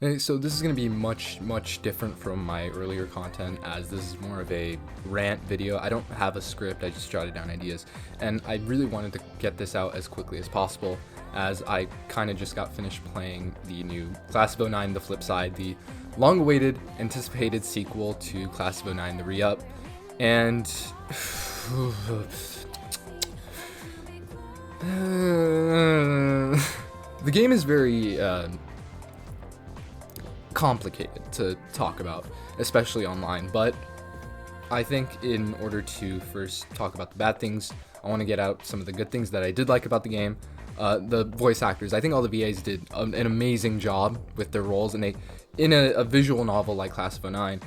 So this is going to be much different from my earlier content, as this is more of a rant video. I don't have a script, I just jotted down ideas, and I really wanted to get this out as quickly as possible, as I kind of just got finished playing the new Class of '09 The Flip Side, the long-awaited, anticipated sequel to Class of '09 The Re-Up, and the game is very complicated to talk about, especially online, but I think in order to first talk about the bad things, I want to get out some of the good things that I did like about the game. The voice actors, I think all the VAs did an amazing job with their roles, and they, in a visual novel like Class of '09,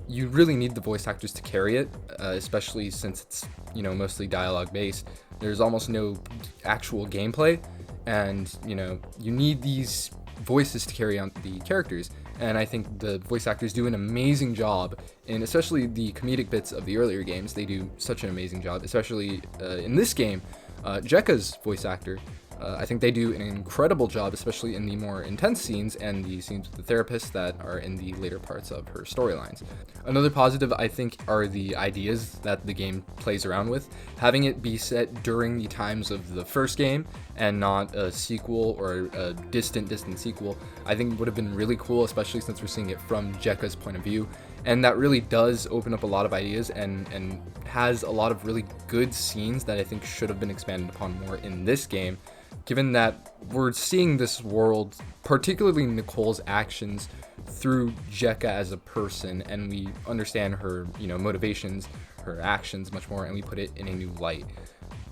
you really need the voice actors to carry it, especially since it's, mostly dialogue based. There's almost no actual gameplay, and you need these voices to carry on the characters. And I think the voice actors do an amazing job, and especially the comedic bits of the earlier games, they do such an amazing job, especially in this game. Jekka's voice actor, I think they do an incredible job, especially in the more intense scenes and the scenes with the therapist that are in the later parts of her storylines. Another positive, I think, are the ideas that the game plays around with. Having it be set during the times of the first game and not a sequel or a distant sequel, I think would have been really cool, especially since we're seeing it from Jekka's point of view. And that really does open up a lot of ideas and has a lot of really good scenes that I think should have been expanded upon more in this game, given that we're seeing this world, particularly Nicole's actions, through Jekka as a person, and we understand her, motivations, her actions much more, and we put it in a new light.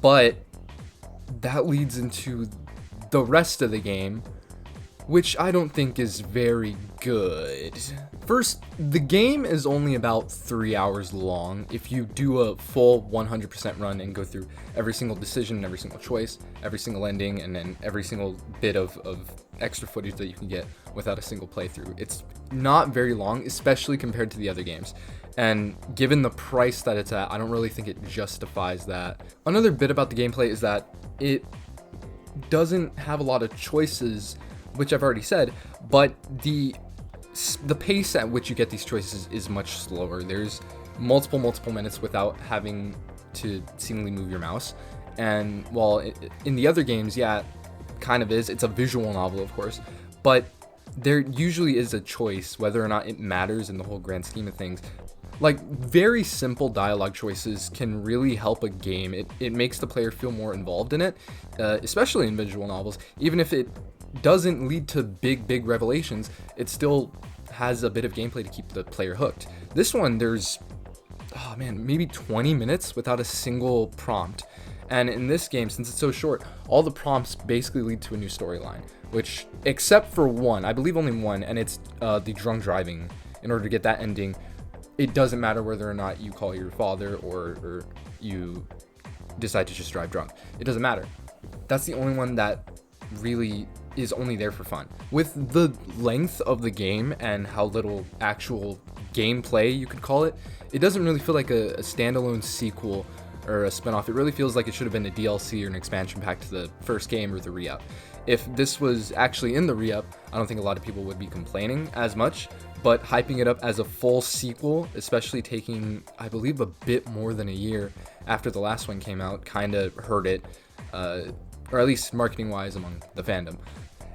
But that leads into the rest of the game, which I don't think is very good. First, the game is only about 3 hours long. If you do a full 100% run and go through every single decision, every single choice, every single ending, and then every single bit of extra footage that you can get without a single playthrough, it's not very long, especially compared to the other games. And given the price that it's at, I don't really think it justifies that. Another bit about the gameplay is that it doesn't have a lot of choices, which I've already said, but the pace at which you get these choices is much slower. There's multiple minutes without having to seemingly move your mouse. And while in the other games, yeah, it kind of is. It's a visual novel, of course, but there usually is a choice, whether or not it matters in the whole grand scheme of things. Like, very simple dialogue choices can really help a game. It makes the player feel more involved in it, especially in visual novels. Even if it doesn't lead to big revelations, it still has a bit of gameplay to keep the player hooked. This one, there's maybe 20 minutes without a single prompt, and in this game, since it's so short, all the prompts basically lead to a new storyline, which, except for one, I believe only one, and it's the drunk driving. In order to get that ending, it doesn't matter whether or not you call your father or you decide to just drive drunk. It doesn't matter. That's the only one that really is only there for fun. With the length of the game and how little actual gameplay you could call it, it doesn't really feel like a standalone sequel or a spinoff. It really feels like it should have been a DLC or an expansion pack to the first game or the Re-Up. If this was actually in the Re-Up, I don't think a lot of people would be complaining as much, but hyping it up as a full sequel, especially taking, I believe, a bit more than a year after the last one came out, kind of hurt it, or at least marketing-wise among the fandom.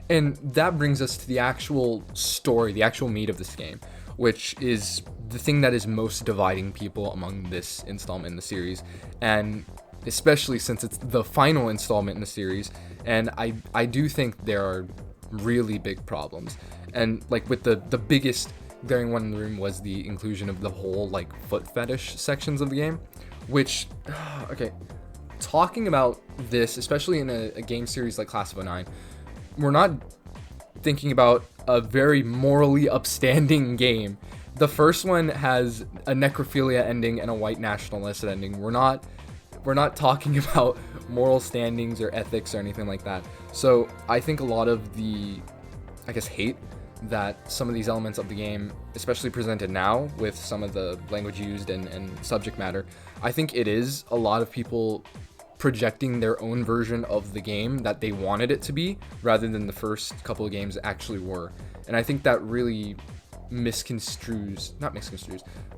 And that brings us to the actual story, the actual meat of this game, which is the thing that is most dividing people among this installment in the series, and especially since it's the final installment in the series, and I do think there are really big problems. And like with the biggest glaring one in the room was the inclusion of the whole like foot fetish sections of the game, which, okay, talking about this, especially in a game series like Class of '09, we're not thinking about a very morally upstanding game. The first one has a necrophilia ending and a white nationalist ending. We're not talking about moral standings or ethics or anything like that. So I think a lot of the, hate that some of these elements of the game, especially presented now with some of the language used and subject matter, I think it is a lot of people projecting their own version of the game that they wanted it to be, rather than the first couple of games actually were. And I think that really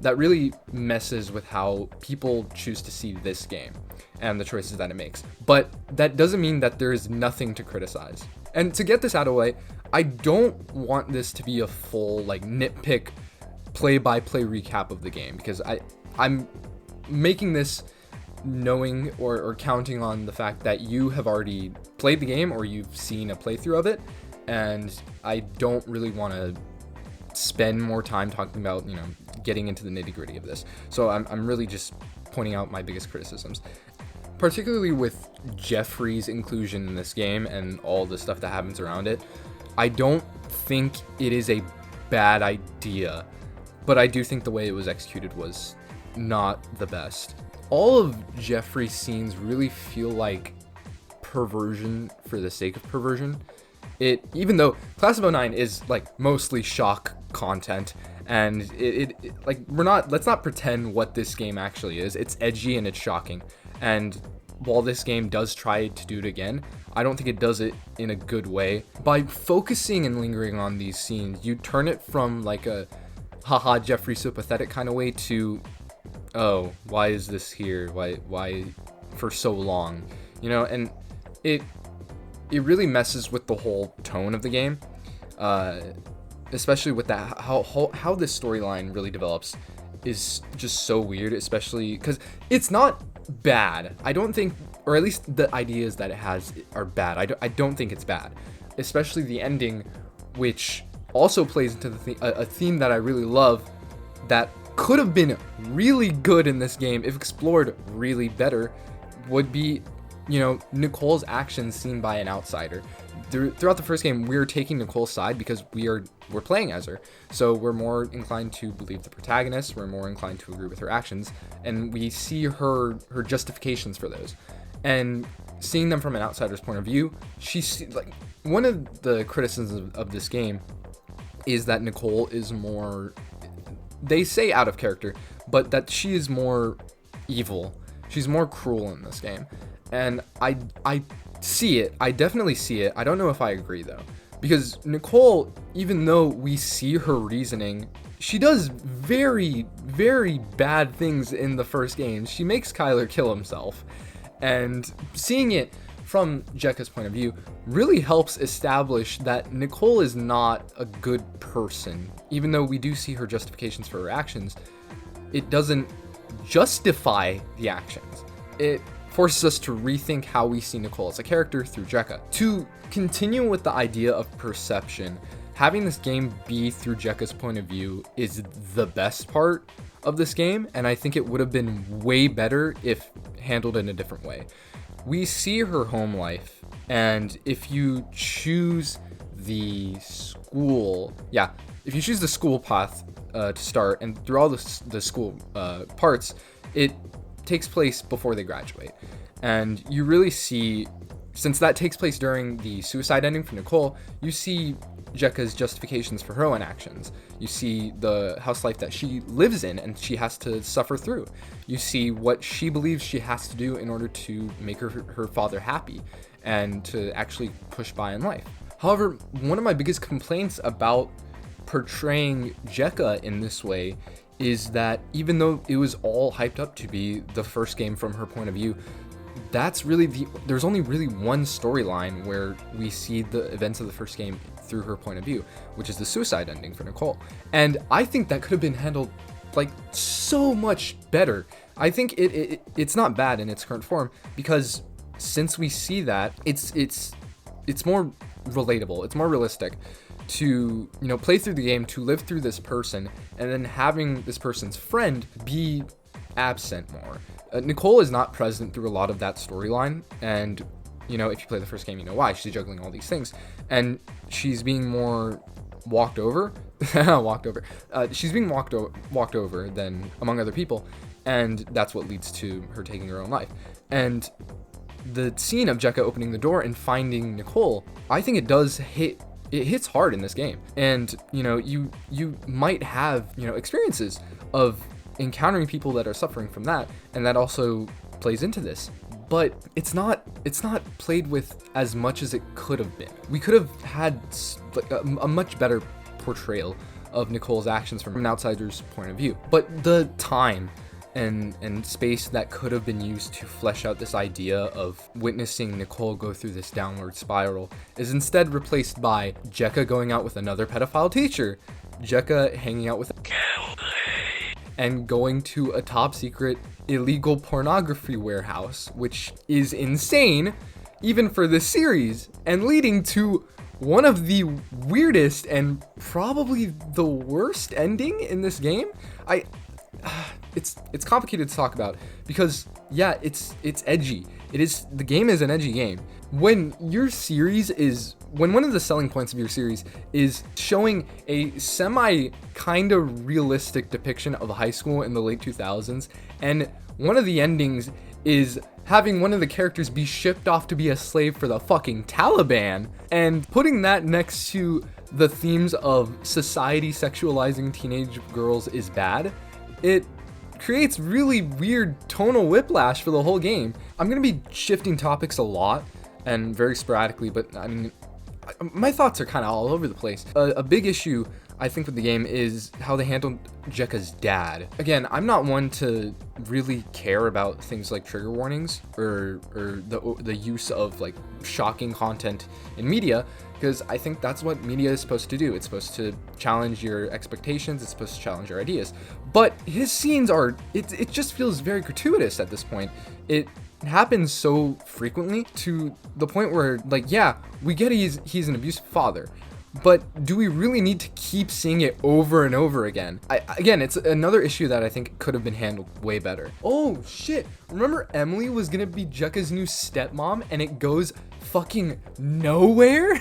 that really messes with how people choose to see this game and the choices that it makes. But that doesn't mean that there is nothing to criticize. And to get this out of the way, I don't want this to be a full like nitpick play-by-play recap of the game, because I'm making this knowing or counting on the fact that you have already played the game or you've seen a playthrough of it, and I don't really want to spend more time talking about, getting into the nitty-gritty of this. So I'm really just pointing out my biggest criticisms, particularly with Jeffrey's inclusion in this game and all the stuff that happens around it. I don't think it is a bad idea, but I do think the way it was executed was not the best. All of Jeffrey's scenes really feel like perversion for the sake of perversion. Even though Class of '09 is like mostly shock content, and let's not pretend what this game actually is. It's edgy and it's shocking. And while this game does try to do it again, I don't think it does it in a good way. By focusing and lingering on these scenes, you turn it from like a haha Jeffrey's so pathetic kind of way to, oh, why is this here? Why for so long? And it really messes with the whole tone of the game, especially with that how this storyline really develops is just so weird, especially because it's not bad. I don't think, or at least the ideas that it has are bad. I don't think it's bad, especially the ending, which also plays into a theme that I really love, that could have been really good in this game if explored really better, would be, Nicole's actions seen by an outsider. Throughout the first game, we're taking Nicole's side because we're playing as her, so we're more inclined to believe the protagonist, we're more inclined to agree with her actions, and we see her justifications for those. And seeing them from an outsider's point of view, she's like, one of the criticisms of this game is that Nicole is more, they say out of character, but that she is more evil. She's more cruel in this game. And I see it. I definitely see it. I don't know if I agree though. Because Nicole, even though we see her reasoning, she does very, very bad things in the first game. She makes Kyler kill himself. And seeing it from Jekka's point of view really helps establish that Nicole is not a good person. Even though we do see her justifications for her actions, it doesn't justify the actions. It forces us to rethink how we see Nicole as a character through Jekka. To continue with the idea of perception, having this game be through Jekka's point of view is the best part of this game, and I think it would have been way better if handled in a different way. We see her home life, and if you choose the school path to start, and through all the school parts, it takes place before they graduate. And you really see, since that takes place during the suicide ending for Nicole, you see Jekka's justifications for her own actions. You see the house life that she lives in and she has to suffer through. You see what she believes she has to do in order to make her father happy and to actually push by in life. However, one of my biggest complaints about portraying Jekka in this way is that even though it was all hyped up to be the first game from her point of view, there's only really one storyline where we see the events of the first game through her point of view, which is the suicide ending for Nicole. And I think that could have been handled like so much better. I think it's not bad in its current form, because since we see that, it's more relatable, it's more realistic to play through the game, to live through this person, and then having this person's friend be absent more. Nicole is not present through a lot of that storyline, and if you play the first game, you know why. She's juggling all these things, and she's being more walked over. She's being walked over than among other people, and that's what leads to her taking her own life. And the scene of Jekka opening the door and finding Nicole, I think it hits hard in this game. And you might have experiences of encountering people that are suffering from that, and that also plays into this, but it's not played with as much as it could have been. We could have had a much better portrayal of Nicole's actions from an outsider's point of view. But the time and space that could have been used to flesh out this idea of witnessing Nicole go through this downward spiral is instead replaced by Jekka going out with another pedophile teacher, Jekka hanging out with and going to a top secret illegal pornography warehouse, which is insane even for this series, and leading to one of the weirdest and probably the worst ending in this game. It's complicated to talk about because yeah, it's edgy. The game is an edgy game. When one of the selling points of your series is showing a semi kind of realistic depiction of high school in the late 2000s, and one of the endings is having one of the characters be shipped off to be a slave for the fucking Taliban, and putting that next to the themes of society sexualizing teenage girls is bad, it creates really weird tonal whiplash for the whole game. I'm gonna be shifting topics a lot and very sporadically, but I mean, my thoughts are kind of all over the place. A big issue I think with the game is how they handled Jekka's dad. Again, I'm not one to really care about things like trigger warnings or the use of like shocking content in media, because I think that's what media is supposed to do. It's supposed to challenge your expectations, it's supposed to challenge your ideas. But his scenes it just feels very gratuitous at this point. It happens so frequently to the point where, like, yeah, we get he's an abusive father, but do we really need to keep seeing it over and over again? Again, it's another issue that I think could have been handled way better. Oh shit, remember Emily was gonna be Jekka's new stepmom and it goes fucking nowhere?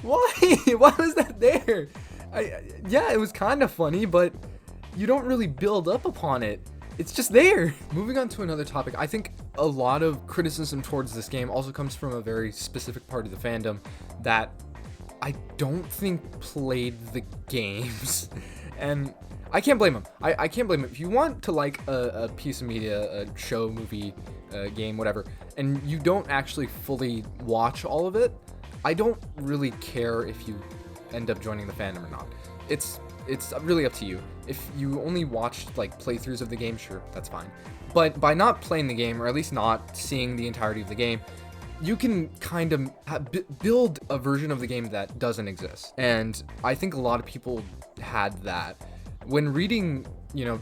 Why was that there? Yeah, it was kind of funny, but you don't really build up upon it. It's just there. Moving on to another topic, I think a lot of criticism towards this game also comes from a very specific part of the fandom that I don't think played the games. And I can't blame them. I can't blame them. If you want to like a piece of media, a show, movie, game, whatever, and you don't actually fully watch all of it, I don't really care if you end up joining the fandom or not. It's really up to you. If you only watched like playthroughs of the game, sure, that's fine. But by not playing the game, or at least not seeing the entirety of the game, you can kind of build a version of the game that doesn't exist. And I think a lot of people had that. When reading,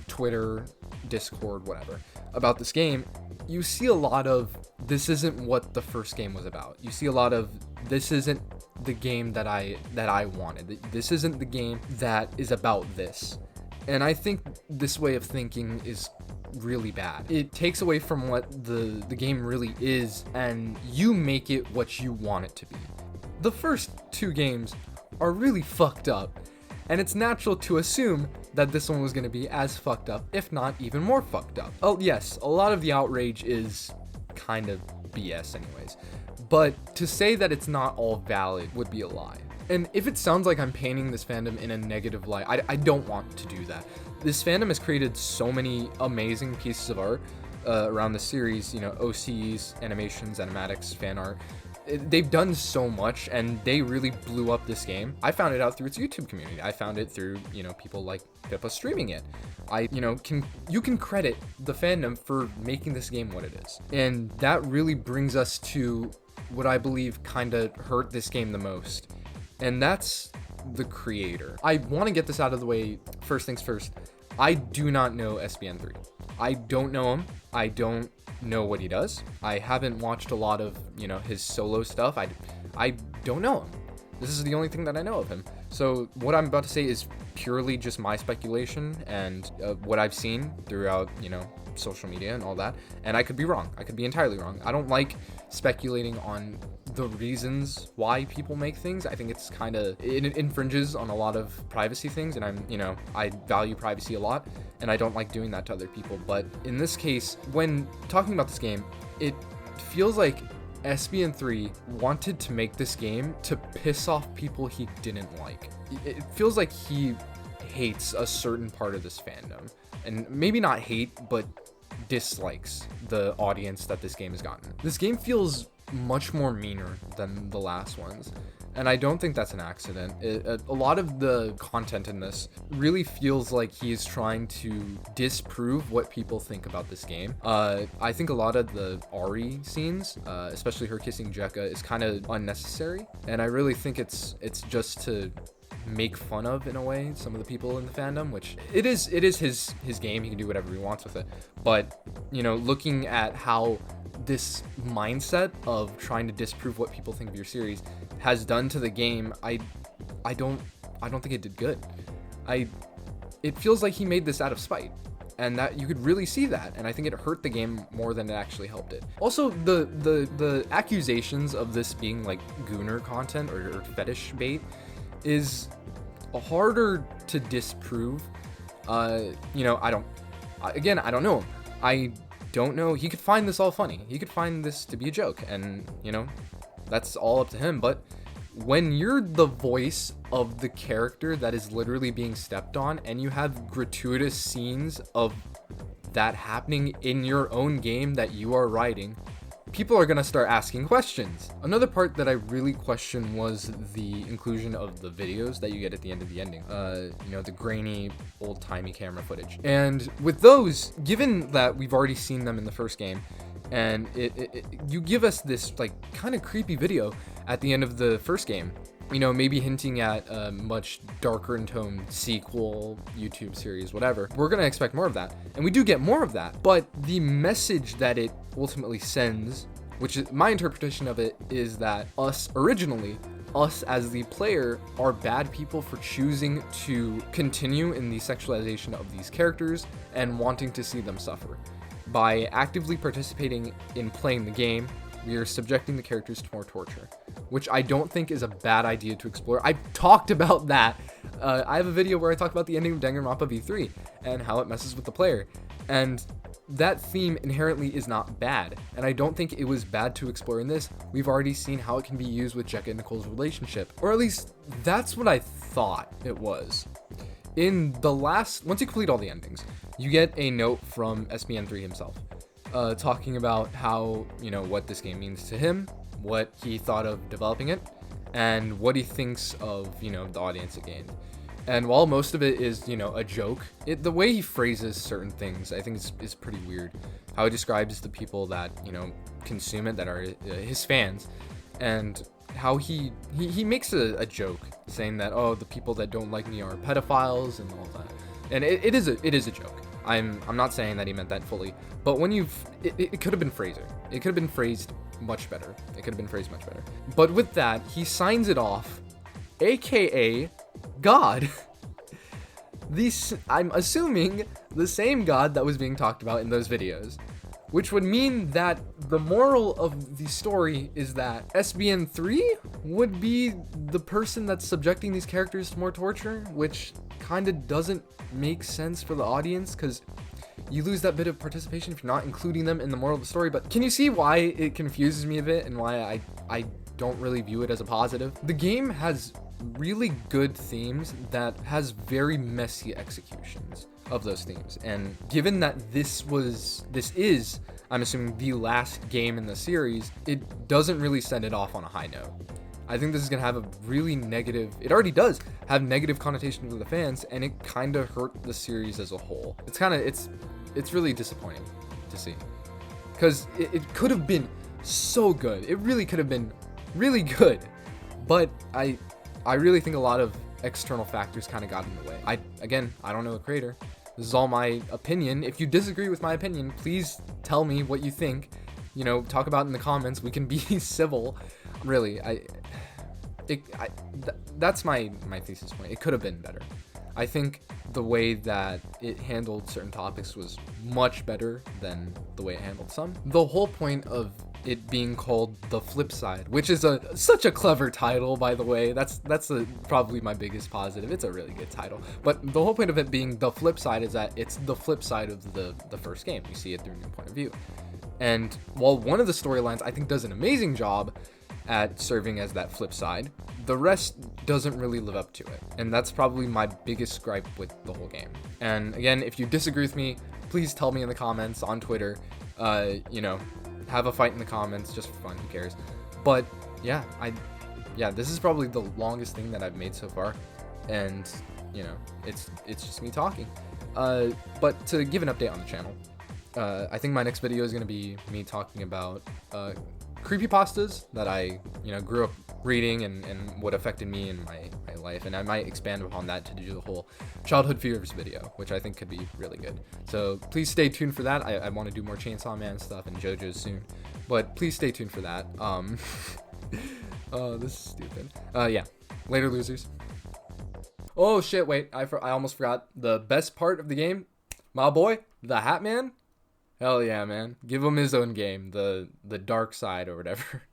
Twitter, Discord, whatever, about this game, you see a lot of, this isn't what the first game was about. You see a lot of, this isn't the game that I wanted. This isn't the game that is about this. And I think this way of thinking is really bad. It takes away from what the game really is, and you make it what you want it to be. The first two games are really fucked up, and it's natural to assume that this one was going to be as fucked up, if not even more fucked up. Oh yes, a lot of the outrage is kind of BS anyways, but to say that it's not all valid would be a lie. And if it sounds like I'm painting this fandom in a negative light, I don't want to do that. This fandom has created so many amazing pieces of art around the series, OCs, animations, animatics, fan art. They've done so much, and they really blew up this game. I found it out through its YouTube community. I found it through, people like Pippa streaming it. You can credit the fandom for making this game what it is. And that really brings us to what I believe kind of hurt this game the most. And that's the creator. I want to get this out of the way. First things first, I do not know SBN3. I don't know him. I don't know what he does. I haven't watched a lot of, his solo stuff. I don't know him. This is the only thing that I know of him. So what I'm about to say is purely just my speculation and what I've seen throughout, social media and all that. And I could be wrong. I could be entirely wrong. I don't like speculating on the reasons why people make things. I think it's it infringes on a lot of privacy things, and I value privacy a lot, and I don't like doing that to other people. But in this case, when talking about this game, it feels like SBN3 wanted to make this game to piss off people he didn't like. It feels like he hates a certain part of this fandom, and maybe not hate, but dislikes the audience that this game has gotten. This game feels much more meaner than the last ones, And I don't think that's an accident. A lot of the content in this really feels like he's trying to disprove what people think about this game. I think a lot of the Ari scenes, especially her kissing Jekka, is kind of unnecessary. And I really think it's just to make fun of, in a way, some of the people in the fandom, which it is his game. He can do whatever he wants with it. But, you know, looking at how this mindset of trying to disprove what people think of your series has done to the game, I don't think it did good. It feels like he made this out of spite, and that you could really see that, and I think it hurt the game more than it actually helped it. Also, the accusations of this being like gooner content or fetish bait is harder to disprove. You know, I don't know him. I don't know. He could find this all funny. He could find this to be a joke, and, you know, that's all up to him. But when you're the voice of the character that is literally being stepped on, and you have gratuitous scenes of that happening in your own game that you are writing, people are going to start asking questions. Another part that I really questioned was the inclusion of the videos that you get at the end of the ending. You know, the grainy, old-timey camera footage. And with those, given that we've already seen them in the first game, and you give us this like kind of creepy video at the end of the first game, you know, maybe hinting at a much darker in tone sequel, YouTube series, whatever. We're gonna expect more of that, and we do get more of that. But the message that it ultimately sends, which is my interpretation of it, is that us as the player are bad people for choosing to continue in the sexualization of these characters and wanting to see them suffer. By actively participating in playing the game, we are subjecting the characters to more torture, which I don't think is a bad idea to explore. I've talked about that. I have a video where I talk about the ending of Danganronpa V3 and how it messes with the player. And that theme inherently is not bad, and I don't think it was bad to explore in this. We've already seen how it can be used with Jekka and Nicole's relationship, or at least that's what I thought it was. In the last, once you complete all the endings, you get a note from SBN3 himself, talking about how, you know, what this game means to him, what he thought of developing it, and what he thinks of, you know, the audience it gained. And while most of it is, you know, a joke, the way he phrases certain things, I think is pretty weird. How he describes the people that, you know, consume it, that are his fans, and how he makes a joke saying that, oh, the people that don't like me are pedophiles and all that. And it is a joke. I'm not saying that he meant that fully, but when it could have been phrased. It could have been phrased much better. But with that, he signs it off, aka God. I'm assuming the same God that was being talked about in those videos, which would mean that the moral of the story is that SBN3 would be the person that's subjecting these characters to more torture, which kind of doesn't make sense for the audience, because you lose that bit of participation if you're not including them in the moral of the story. But can you see why it confuses me a bit and why I don't really view it as a positive? The game has really good themes that has very messy executions of those themes, and given that this is, I'm assuming, the last game in the series, it doesn't really send it off on a high note. I think this is gonna have a really negative, it already does have negative connotations with the fans, and it kind of hurt the series as a whole. It's really disappointing to see, because it could have been so good. It really could have been really good, but I really think a lot of external factors kind of got in the way. I don't know the creator. This is all my opinion. If you disagree with my opinion, please tell me what you think. You know, talk about it in the comments. We can be civil. Really, that's my thesis point. It could have been better. I think the way that it handled certain topics was much better than the way it handled some. The whole point of it being called The Flip Side, which is such a clever title, by the way. That's probably my biggest positive. It's a really good title. But the whole point of it being The Flip Side is that it's the flip side of the first game. You see it through a new point of view. And while one of the storylines I think does an amazing job at serving as that flip side, the rest doesn't really live up to it. And that's probably my biggest gripe with the whole game. And again, if you disagree with me, please tell me in the comments on Twitter. You know, have a fight in the comments just for fun, who cares? But yeah, yeah, this is probably the longest thing that I've made so far, and you know, it's just me talking. But to give an update on the channel, I think my next video is gonna be me talking about creepypastas that I grew up reading and what affected me in my life, and I might expand upon that to do the whole childhood fears video, which I think could be really good. So please stay tuned for that. I want to do more Chainsaw Man stuff and JoJo's soon, but please stay tuned for that. Oh, this is stupid. Yeah, later, losers. Oh shit, wait, I almost forgot the best part of the game. My boy, the Hat Man. Hell yeah, man. Give him his own game, the dark side or whatever.